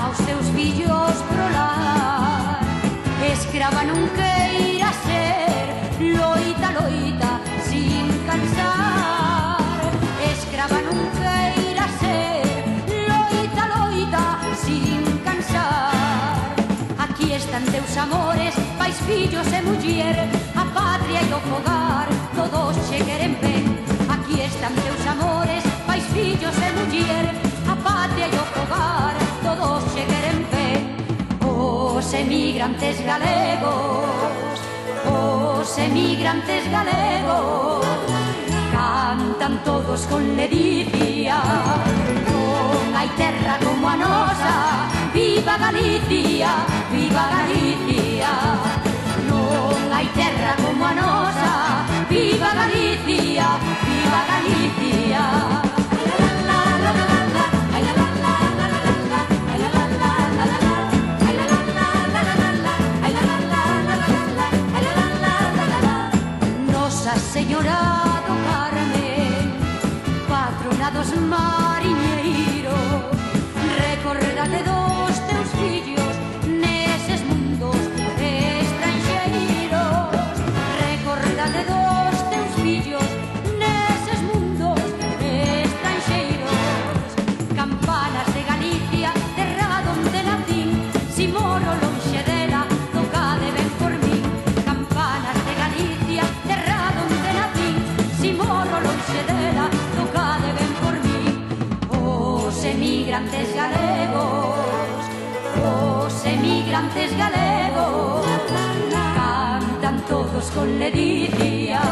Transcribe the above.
aos seus fillos pro lar. Escrava non queira ser, loita, loita, sin cansar. Escrava non queira ser, loita, loita, sin cansar. Aquí están teus amores, pais, fillos e muller, a patria e o fogar, todos che queren ben. Aquí están teus amores, pais, fillos e muller, a patria e o fogar, todos che queren ben. Os emigrantes galegos, os emigrantes galegos, cantan todos con ledicia. Non hai terra como a nosa, viva Galicia, viva Galicia. Non hai terra como a nosa, viva Galicia, viva Galicia. Nosa Señora do Carmen, patrona dos mariñeiros, recordade dos teus fillos neses mundos estranxeiros. Recordade dos teus fillos neses mundos estranxeiros. Campanas de Galicia, terra donde nacín, si moro lonxe dela, tocade ben por min. Campanas de Galicia, terra donde nacín, si moro lonxe dela, tocade ben por min. Os emigrantes galegos, os emigrantes galegos, cantan todos con ledicia.